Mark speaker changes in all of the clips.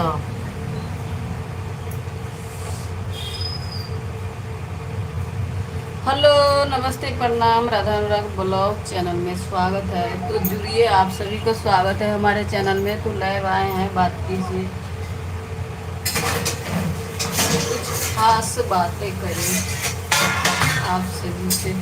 Speaker 1: हाँ। हेलो, नमस्ते, प्रणाम, राधा अनुराग ब्लॉग चैनल में स्वागत है। तो जुड़िए, आप सभी को स्वागत है हमारे चैनल में। तो लाइव आए हैं, बात कीजिए, कुछ खास बातें करें आप सभी से।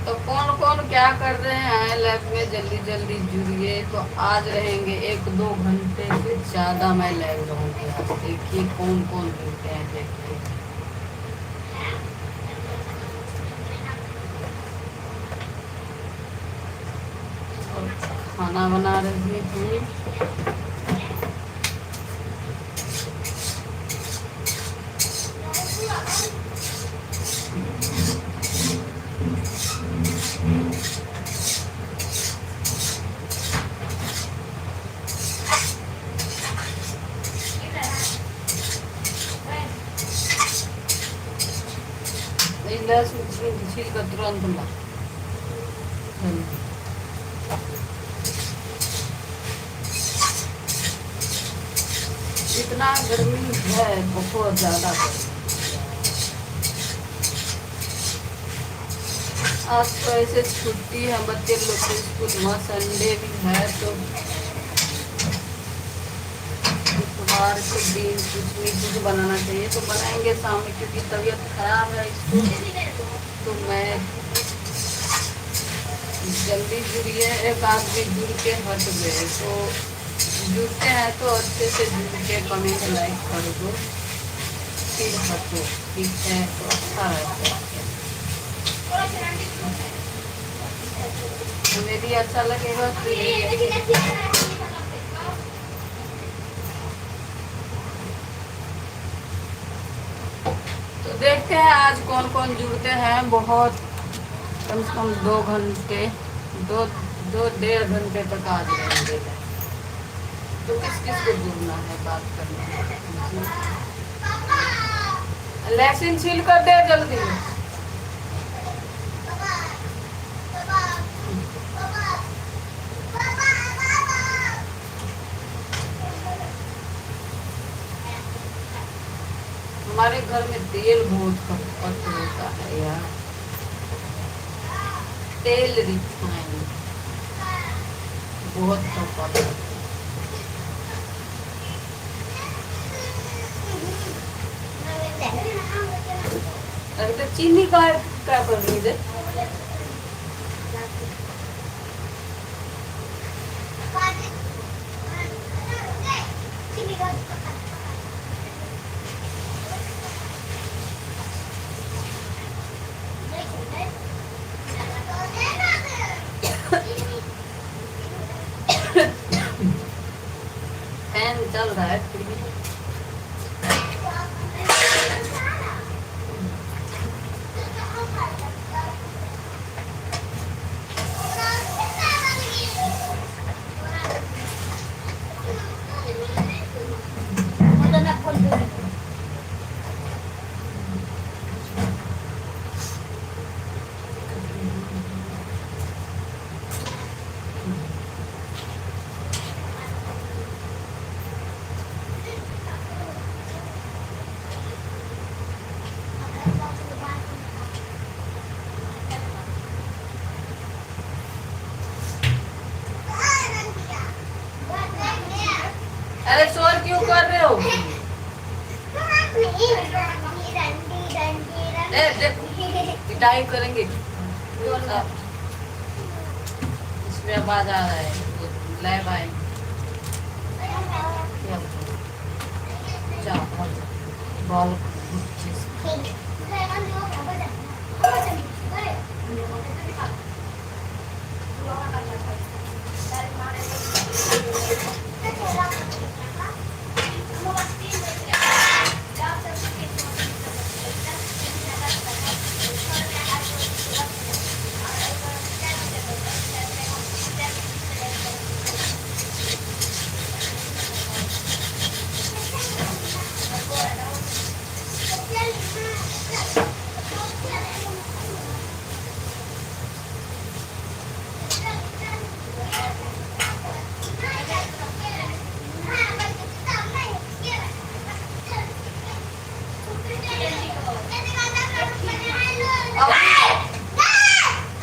Speaker 1: तो कौन कौन क्या कर रहे हैं लाइफ में, जल्दी जल्दी जुड़िए। तो आज रहेंगे 1-2 घंटे से ज़्यादा मैं लाइव रहूँगी। आज देखिए कौन कौन जुड़ते हैं, देखिए। और खाना बना रही हूँ। लहसुन छील कर तुरंत ला। इतना गर्मी है, बहुत ज्यादा। आज तो ऐसे छुट्टी है बच्चे लोग को स्कूल में, संडे भी है। तो इतवार के दिन कुछ भी कुछ बनाना चाहिए, तो बनाएंगे शाम में, क्योंकि तबीयत खराब है इसको। तो मैं जल्दी जुड़िए। एक आदमी जुड़ के हट गए, तो जुड़ते हैं तो अच्छे से जुड़ के कमेंट लाइक कर दो, फिर हटो, ठीक है? तो अच्छा रहता है, हमें भी अच्छा लगेगा। तो देखते हैं आज कौन कौन जुड़ते हैं। बहुत कम से कम 2 घंटे, दो 2-1.5 घंटे तक आज रहेंगे। तो किस किस को जुड़ना है, बात करना है। लहसुन छील कर दे जल्दी। हमारे घर में तेल बहुत खपत होता है यार, तेल रिफाइन बहुत खपत है। अरे तो चीनी का क्या कर रही है? फैन चल रहा है फिर भी। अरे शोर क्यों कर रहे हो? पिटाई करेंगे। इसमें आवाज आ रहा है, लाइव आए। क्या बताऊं? चावल बाल गुच्छे से।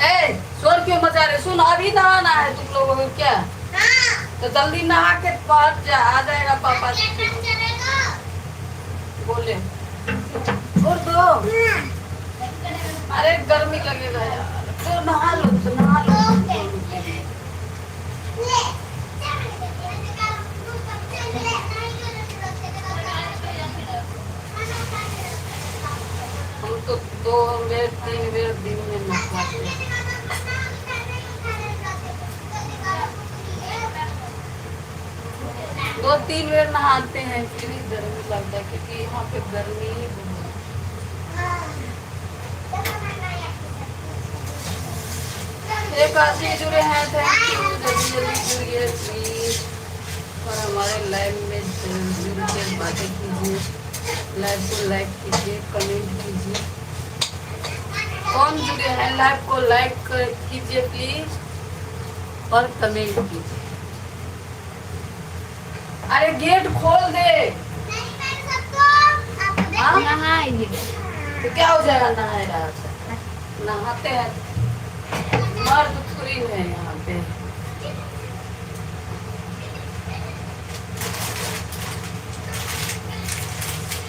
Speaker 1: ए, शोर क्यों मचा रहे? सुन, अभी नहाना है तुम लोगों को क्या? तो जल्दी नहा के पास जा, आ जाएगा पापा। बोले और दो। अरे गर्मी लगेगा यार, तो नहा लो, तो नहा लो। हम तो 2 बेर 3 बेर दिन में नहाते हैं। 2-3 बेर नहाते हैं, फिर भी गर्मी लगता है क्योंकि यहाँ पे गर्मी ही बहुत है। एक आदमी जुड़े हैं, थैंक यू, जल्दी जल्दी जुड़िए प्लीज और हमारे लाइव में जुड़ के बातें कीजिए, लाइव को लाइक कीजिए, कमेंट कीजिए। कौन जुड़े हैं लाइव को लाइक कीजिए प्लीज और कमेंट कीजिए। अरे गेट खोल दे।
Speaker 2: नहाएंगे
Speaker 1: तो क्या हो जाएगा नहाएगा? नहाते हैं, मर्द थोड़ी है यहाँ पे।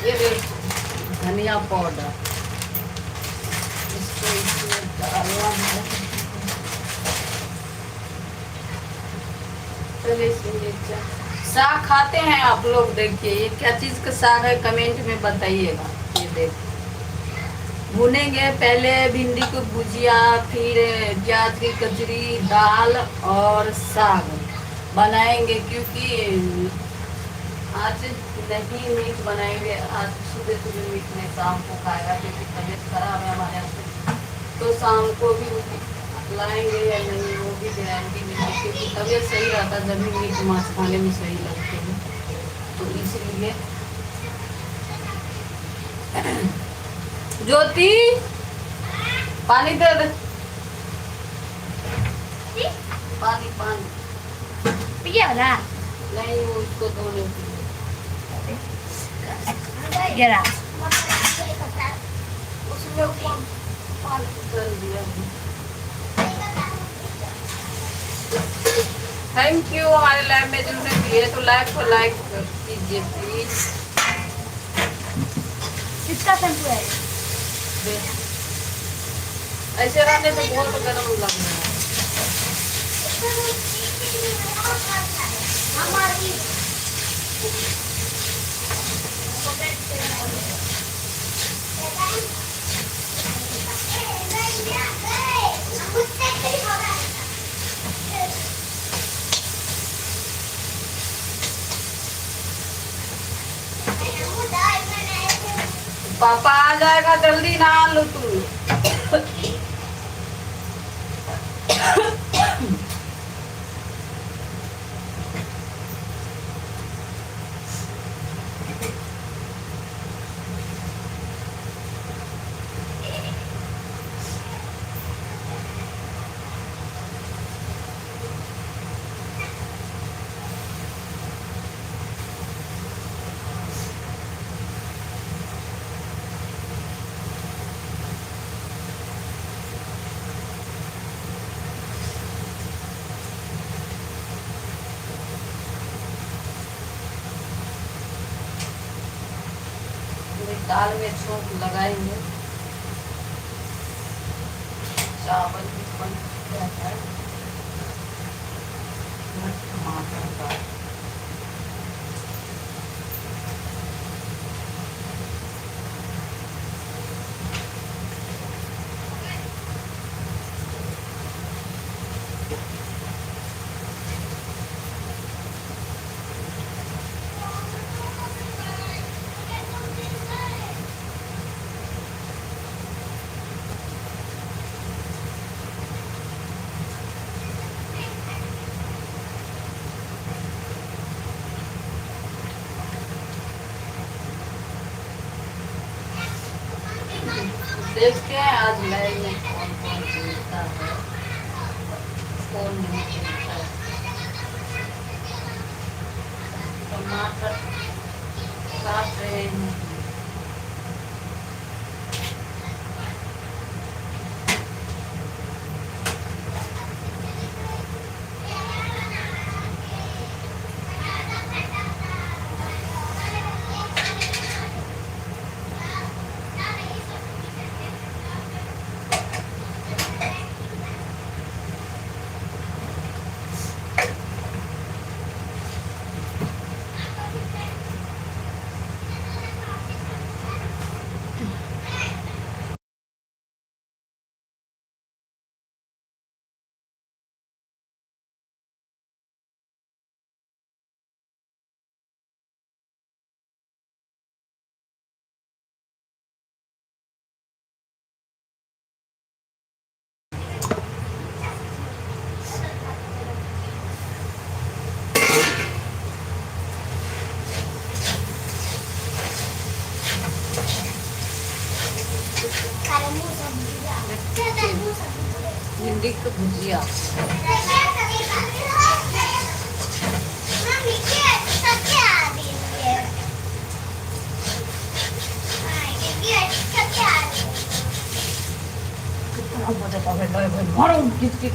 Speaker 1: ये देख धनिया पाउडर, इसको इसमें डालना है। चलिए इसमें साग खाते हैं आप लोग? देखिए ये क्या चीज का साग है, कमेंट में बताइएगा। ये देखिए भुनेंगे पहले भिंडी को भुजिया, फिर प्याज की कचरी, दाल और साग बनाएंगे क्योंकि आज नहीं मीट बनाएंगे। आज सुबह सुबह मीट नहीं, शाम को खाएगा क्योंकि तबीयत खराब है हमारे यहाँ से। तो शाम को भी लाएंगे या नहीं वो भी गारंटी नहीं है क्योंकि तबीयत सही रहता जब भी मीट मांस खाने में सही लगते हैं, तो इसलिए। ज्योति पानी दे दे, पानी पानी
Speaker 2: पिया ना
Speaker 1: नहीं, वो इसको धोने के
Speaker 2: जरा
Speaker 1: उसमें पानी डाल दिया। थैंक यू हमारे लाइव में जुड़ने के लिए। तो लाइव को लाइक कीजिए प्लीज।
Speaker 2: किसका शैम्पू है?
Speaker 1: ऐसे रहने से बहुत गर्म लग रहा है। पापा आ जाएगा, जल्दी नहा लो तुम। दाल में छोंक लगाएंगे, चावल भी बन जाता है, टमाटर का देखते हैं आज लाइव में कौन कौन जुड़ता है, कौन नहीं जुड़ता है। टमाटर काट रहे हैं। भिंडी की भुजिया। कितना मजा आता है, मारो किसकी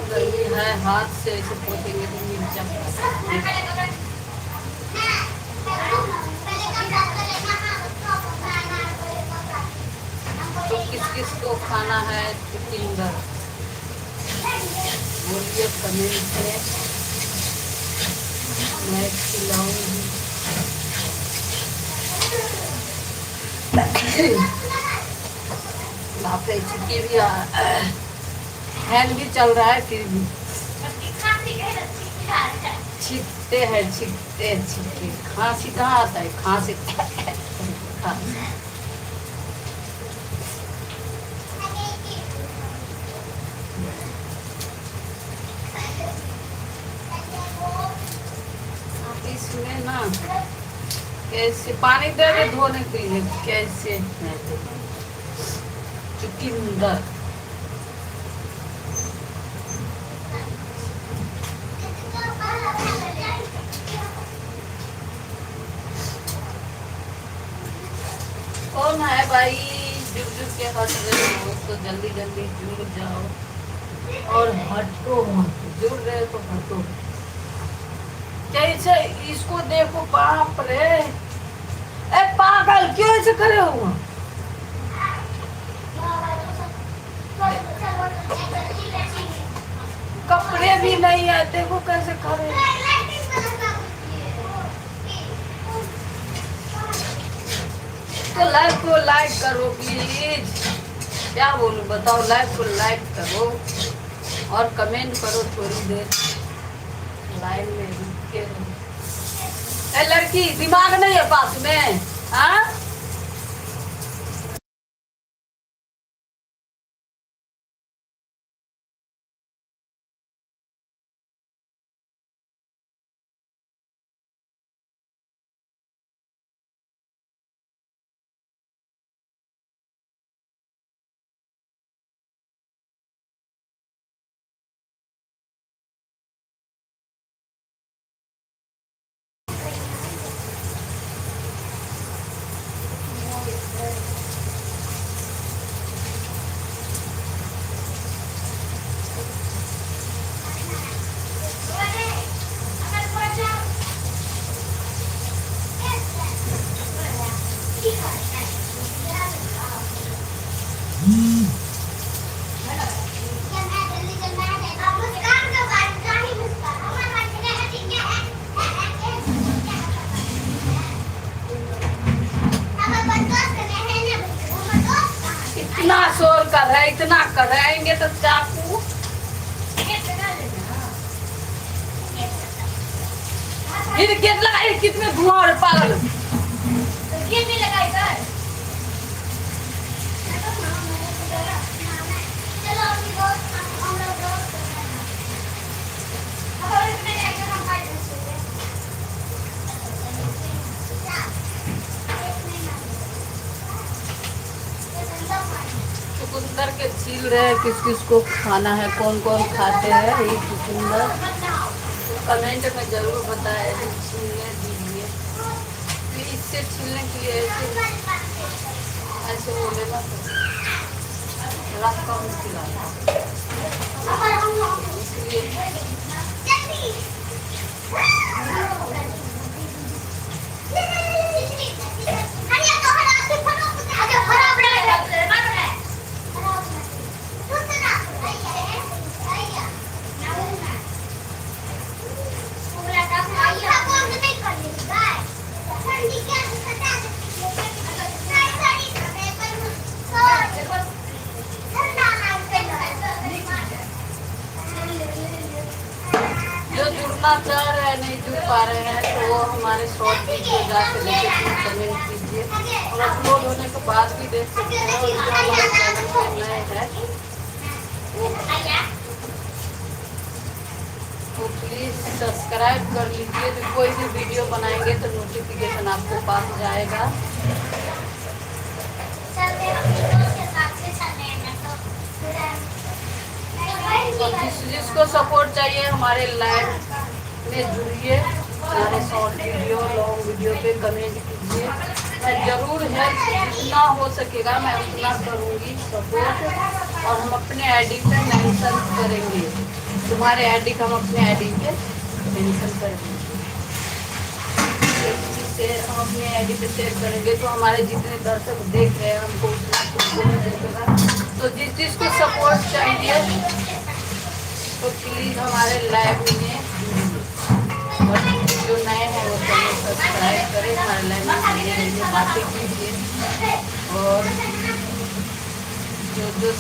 Speaker 1: गर्मी है, हाथ से ऐसे पोतेंगे तो मिर्चा तो किस किस को खाना है चुकंदर बोलिए कमेंट में, मैं खिलाऊंगी। बाप रे छिटकी भी फैन भी चल रहा है फिर भी छिटते हैं छिटते छिटते। खांसी कहाँ आता है, खांसी इसमें ना कैसे पानी दे दे धोने के लिए, कैसे है चुकंदर। कौन है भाई जुड़ जुड़ के हंस रहे हो तो जल्दी जल्दी जुड़ जाओ और हटो मत, जुड़ रहे तो हटो। कैसे इसको देखो, बाप रे, ए पागल क्यों ऐसे करे हो? कपड़े भी नहीं है, देखो कैसे करे। तो लाइक को लाइक करो प्लीज, क्या बोलूं बताओ, लाइक को लाइक करो और कमेंट करो। थोड़ी देर लाइन में रुक के रहो। ए लड़की दिमाग नहीं है पास में, हाँ? शोर कर रहा है, इतना कराएंगे तो चाकू फिर गेट लगाई, कितने धुआं और पागल।
Speaker 2: गेट नहीं लगाई कर। चलो अभी दोस्त हम लोग दोस्त अब इसमें जाकर हम फाइट करेंगे।
Speaker 1: चुकंदर के छील रहे हैं, किस किस को खाना है, कौन कौन खाते हैं ये चुकंदर, कमेंट में जरूर बताएं। छीलने दीजिए, फिर इससे छीलने के लिए ऐसे बोलेगा तो रास्ता मुश्किल आता है, इसलिए जो जुड़ना चाह रहे हैं नहीं जुड़ पा रहे हैं तो वो हमारे शॉर्ट वीडियो जाके देखिए, कमेंट कीजिए और अपलोड होने के बाद भी देख सकते हैं। और जो हमारे चैनल पर नए हैं तो प्लीज़ सब्सक्राइब कर लीजिए, तो कोई भी वीडियो बनाएंगे तो नोटिफिकेशन आपको पास जाएगा। और जिसको सपोर्ट चाहिए हमारे लाइव में जुड़िए, हमारे शॉर्ट वीडियो लॉन्ग वीडियो पे कमेंट कीजिए। मैं ज़रूर हेल्प जितना हो सकेगा मैं उतना करूँगी सपोर्ट, और हम अपने आईडी पे मेंशन करेंगे, तुम्हारे आईडी का हम अपने आईडी पे मेंशन करेंगे। हम अपने आईडी पे शेयर करेंगे तो हमारे जितने दर्शक देख रहे हैं हमको उतना खुद देखेगा। तो जिस जिसको सपोर्ट चाहिए तो प्लीज़ हमारे लाइव में, और जो नए हैं वो चैनल सब्सक्राइब करें, हमारे लाइव में रहिए, बातें कीजिए, और जो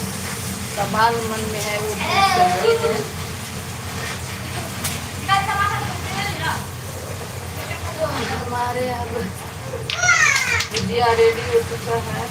Speaker 1: सवाल मन में है वो पूछ सकते हैं। तो हमारे अब भुजिया रेडी हो चुका है,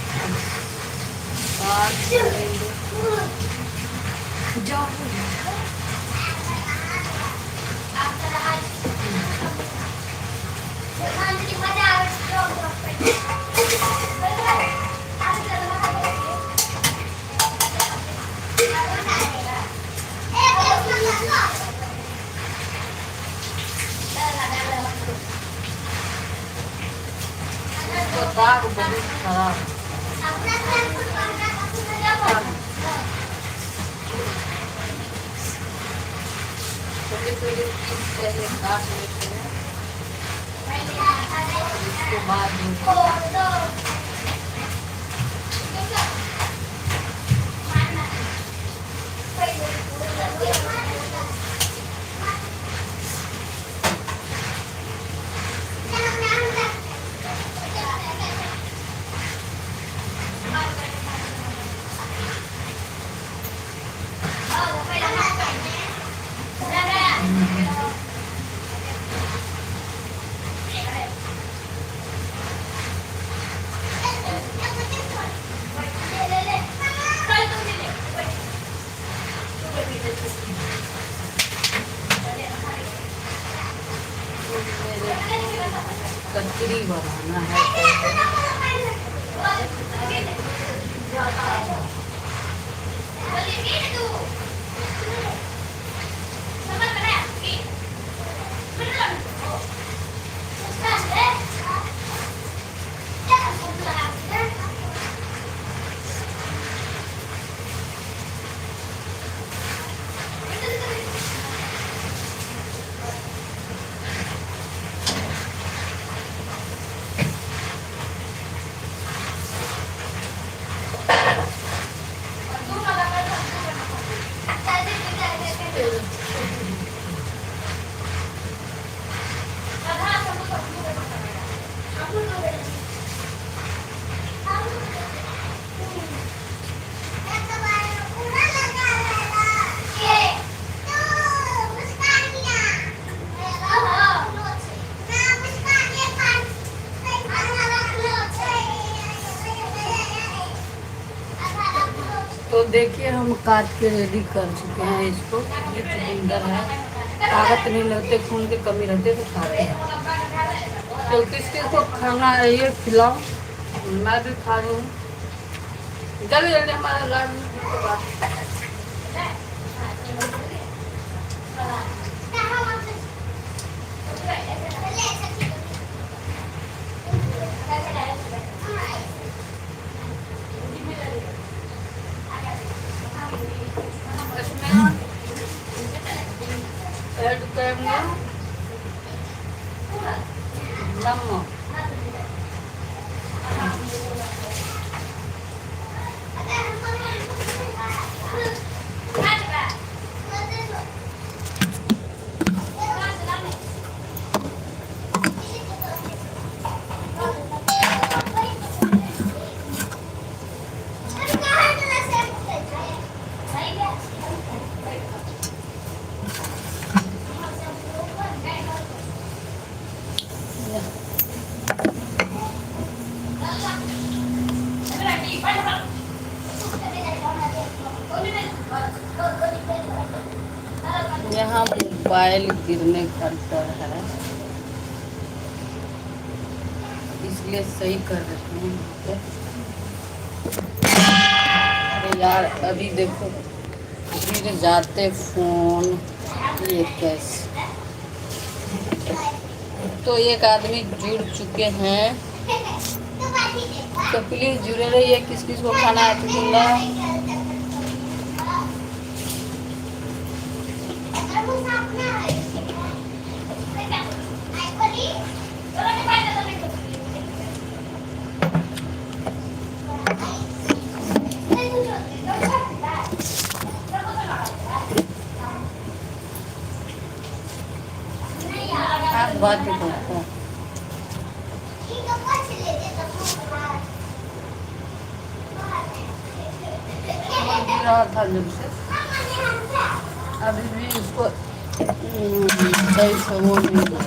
Speaker 1: दाग बहुत खराब थोड़ी पहले काट लेते हैं, इसके बाद कचरी बनाना है। देखिए हम काट के रेडी कर चुके हैं इसको। ये चुकंदर है, ताकत नहीं लगते, खून की कमी रहती है तो खाते हैं। तो किस किस को खाना है ये खिलाओ, मैं भी खा रही हूँ। जल्दी जल्दी हमारा लाड इसमें ऐड करेंगे नमक, यहाँ मोबाइल गिरने का डर है, इसलिए सही कर देते हैं। अरे यार अभी देखो गिर जाते फोन, ये कैसे। तो एक आदमी जुड़ चुके हैं, तो प्लीज जुड़े रहिए। किस किस को खाना है चुकंदर? आप बात भी करते हैं। रहा था जब से, अभी भी इसको सही से वो नहीं हुआ।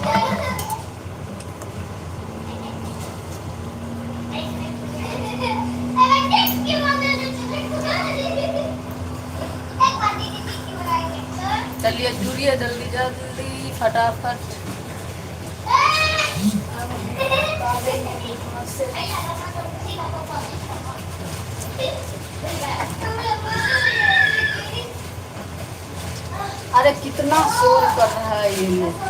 Speaker 1: चलिए जुड़िए जल्दी जल्दी फटाफट। अरे कितना शोर कर रहा है ये लोग।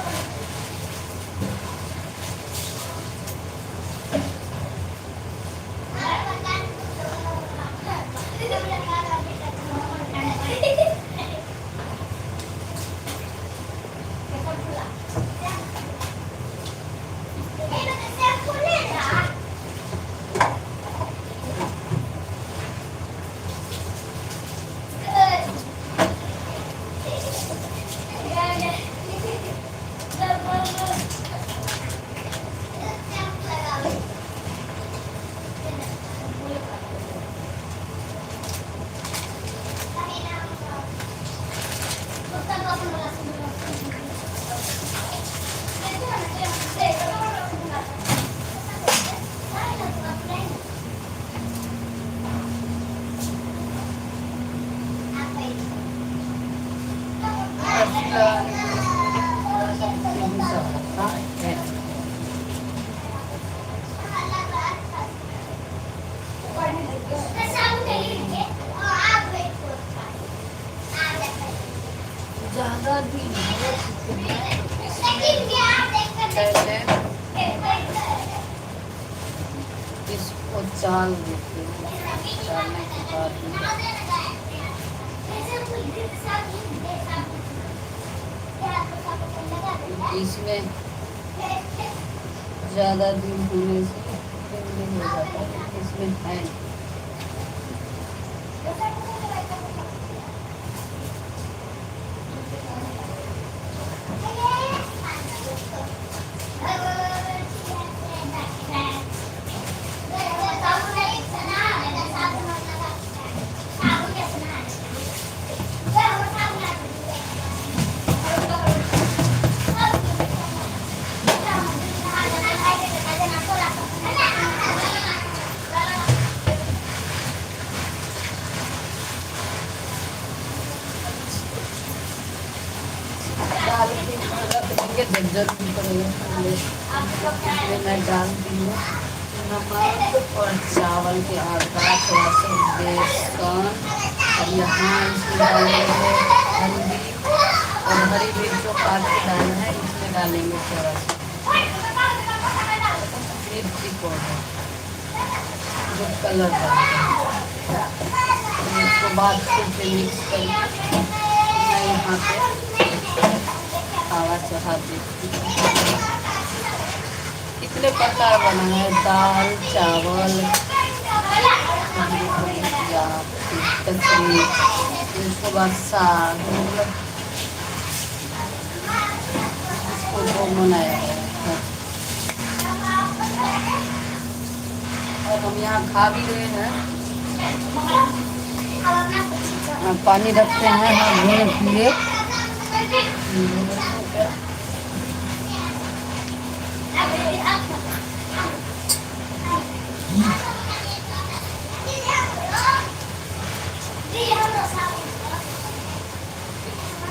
Speaker 1: ज़्यादा भी इसको चाल देते हैं, चालने के बाद इसमें ज़्यादा दिन होने से हो जाता है, इसमें है। इसमें मैं डाल दी हूँ नमक और चावल के आटा, थोड़ा सा बेसन, और यहाँ इसमें डालेंगे हल्दी और हरी मिर्चों काट के डालना है। इसमें डालेंगे थोड़ा सा मिर्ची पाउडर जो कलर डालते हैं। इसको बाद फिर से मिक्स करके मैं यहाँ पे तावा चढ़ा देती हूँ। कितने प्रकार बना है, दाल चावल या कचरी, उसके बाद साग, मतलब इसको जो बनाया है। और हम यहाँ खा भी रहे हैं। पानी रखते हैं हाथ धोने के लिए।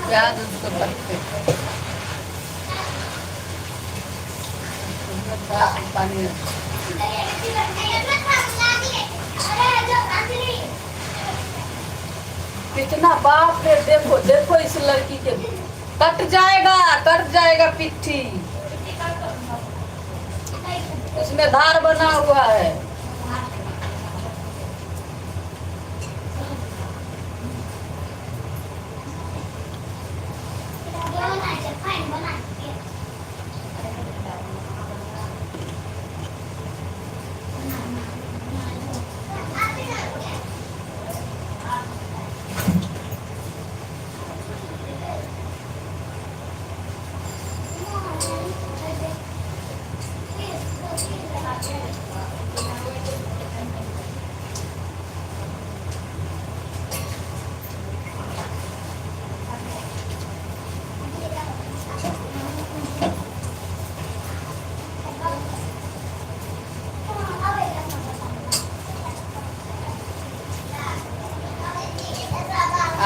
Speaker 1: प्याज उसको पत्ते पानी कितना, बाप रे, देखो देखो इस लड़की के कट जाएगा पिट्ठी, उसमें धार बना हुआ है।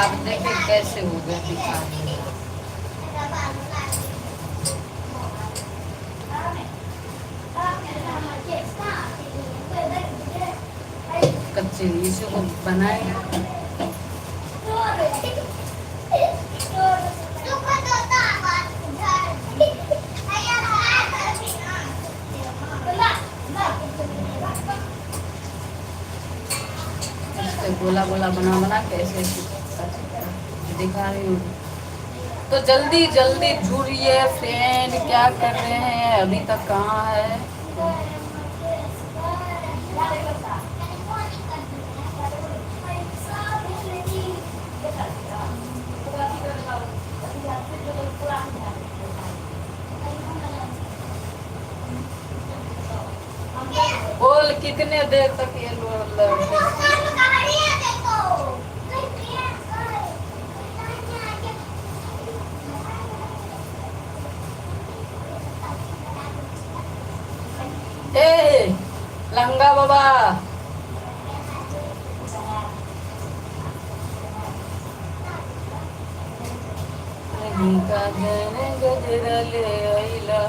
Speaker 1: आप देखिए कैसे हो गया दिखा। कच्चे इसी को बनाए गोला गोला बना कैसे दिखा रही हूँ। तो जल्दी जल्दी जुड़िए फ्रेंड, क्या कर रहे हैं, अभी तक कहाँ है। बोल कितने देर तक ये लंगा बाबा गजरा ले आइला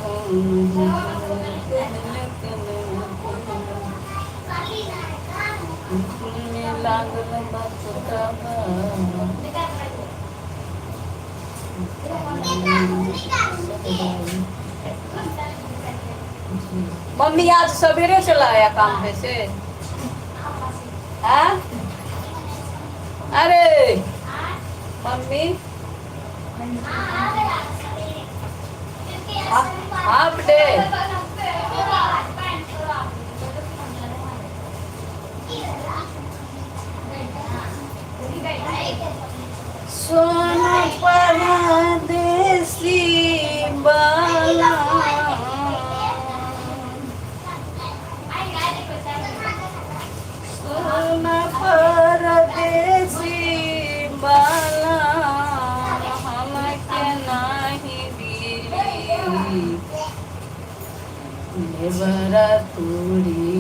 Speaker 1: लागल मम्मी आज सवेरे चला आया काम पे से। हाँ? अरे मम्मी हाफ डे सोना परदेसी बाला सोना परदेसी बाला हमके नहीं दिली बरा तूरी।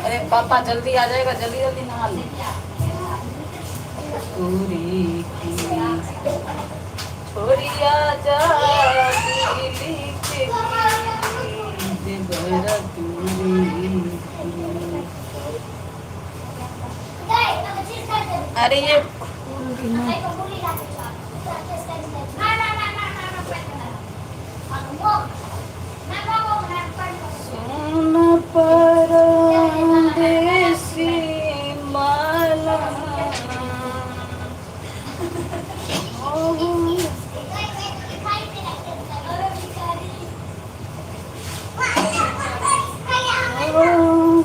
Speaker 1: अरे पापा जल्दी आ जाएगा, जल्दी जल्दी नहा लो। पूरी छोड़िया जा दिली के दिली देवरा तुरी। अरे ये सुन परदेसी माला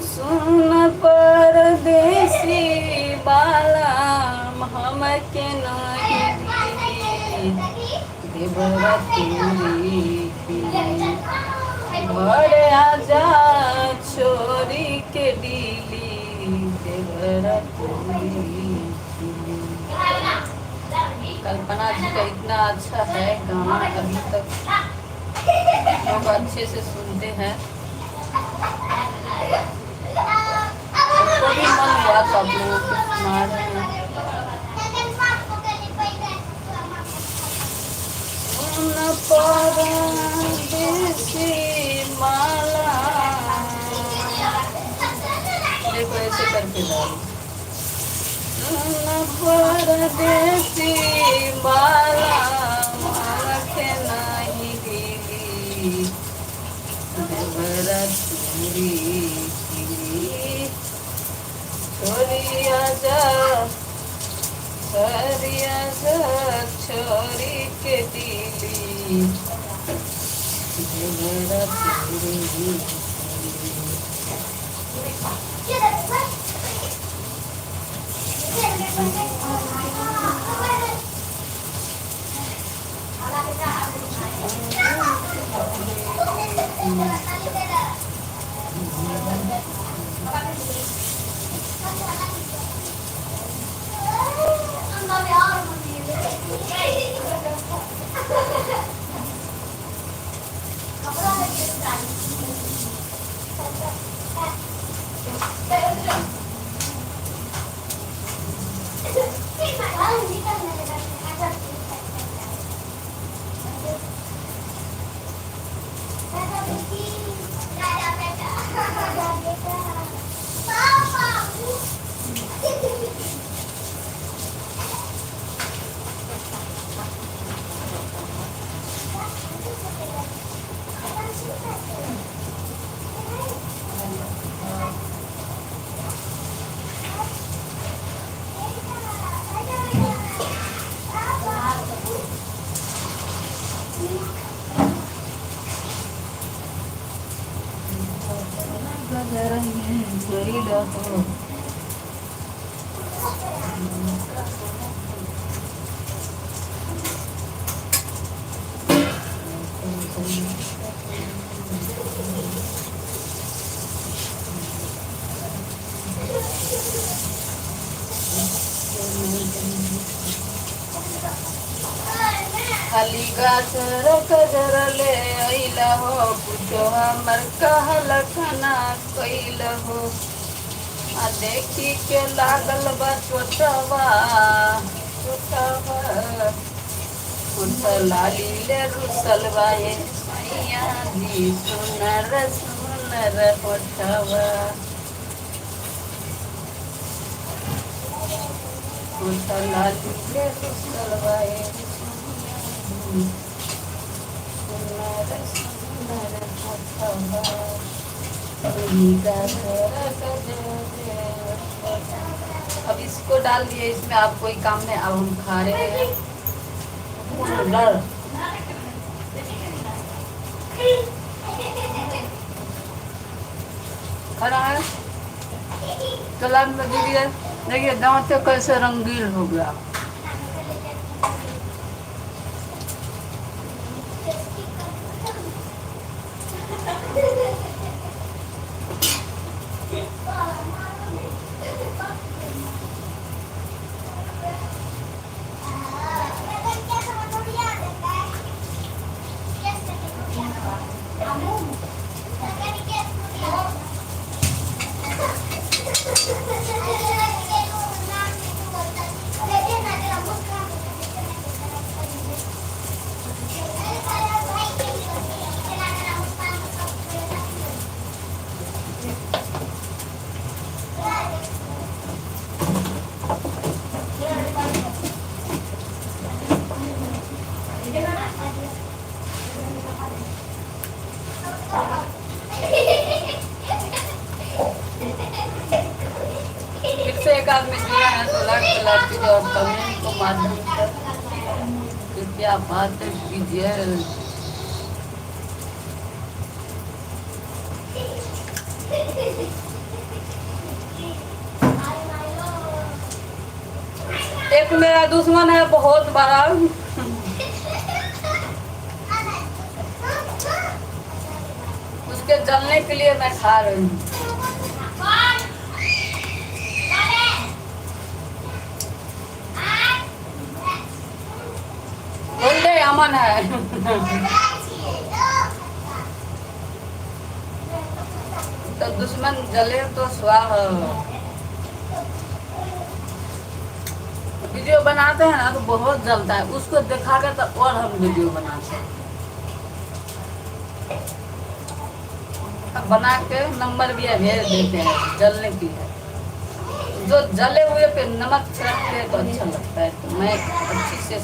Speaker 1: सुन परदेसी बाला हम के नहीं देवरा तुरी। बड़े आजा छोरी के डीली देवरा तुरी। कल्पना जी का इतना अच्छा है गाना, अभी तक लोग अच्छे से सुनते हैं। तो भी मन हुआ तो आप लोगों को सुना रहे हैं। सुन परदेसी माला, देखो ऐसे करके डालो। सुन परदेसी माला माला के नहीं दिली देवरा तुरी। छोड़िया जा छोड़िया जा छोरी के दिली देवरा तुरी। खाली गाजर गजर ले अइला हो, कुछो हमर कहल खाना कइल हो। आ देखी के लागल बा छोटवा छोटवा, लाली ले रुसल बा ये सैया दी सुनर सुनर होठवा। लाली ले रुसल बा ये सुनर सुनर होठवा। अब इसको डाल दिए, इसमें आप कोई काम नहीं। अब हम खा रहे हैं। खड़ा है सलाद में दीजिए। देखिए दांत से कैसे रंगीन हो गया। साथ में जुड़े हैं तो लाइक लाइक और कमेंट को माध्यम से कृपया बात कीजिए। एक मेरा दुश्मन है बहुत बड़ा, उसके जलने के लिए मैं खा रही हूँ। बोले अमन है। तो दुश्मन जले तो स्वाहा। वीडियो बनाते हैं ना तो बहुत जलता है, उसको दिखा कर तो और हम वीडियो बनाते हैं। अब बना के नंबर भी भेज देते हैं जलने की है। जो जले हुए पे नमक छिड़कते हैं तो अच्छा लगता है, तो मैं अच्छी से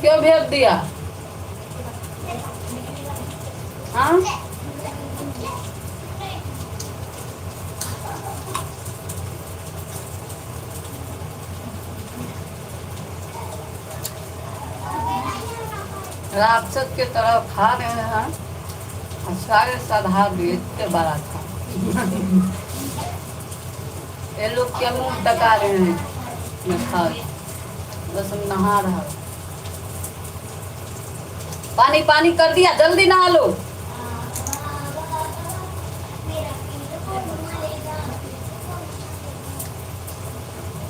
Speaker 1: क्यों भेज दिया? हाँ राक्षस के तरह खा रहे हैं और सारे साधा भी इतने बड़ा था। ये लोग क्या मुंह टका रहे हैं, मैं खा बस हम नहा रहा। पानी पानी कर दिया, जल्दी नहा लो।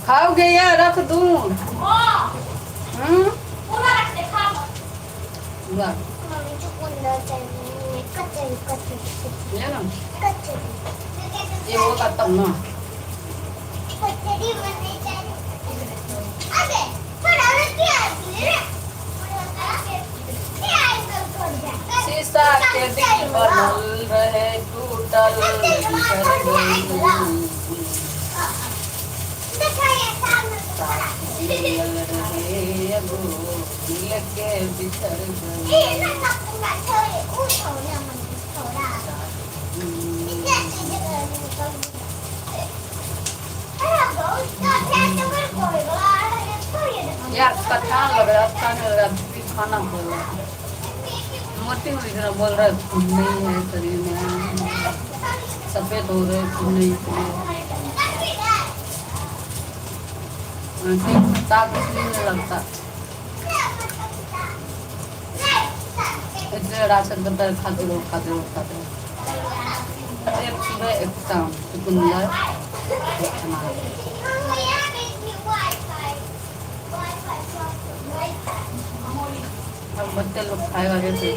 Speaker 1: खाओगे या रख दूं? ले ना, ये वो का तब ना शीशा के दिल बनल रहे टूटल के बिछड़ यार कथा लग रहा, अच्छा नहीं लग रहा, खाना बोल रहा मोटी हुई तरह बोल रहा है, खून नहीं है शरीर में, सफेद हो रहे खून नहीं लगता, इसलिए राशन करता है, खाते रहो खाते रहो खाते रहो। एक सुबह एक शाम चुकंदर अब बच्चे लोग खाए वाले थे।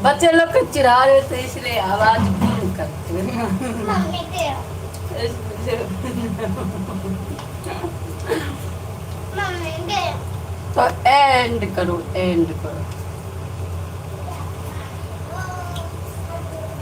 Speaker 1: बच्चे लोग को चिढ़ा रहे थे इसलिए आवाज बंद करते तो एंड करो एंड करो।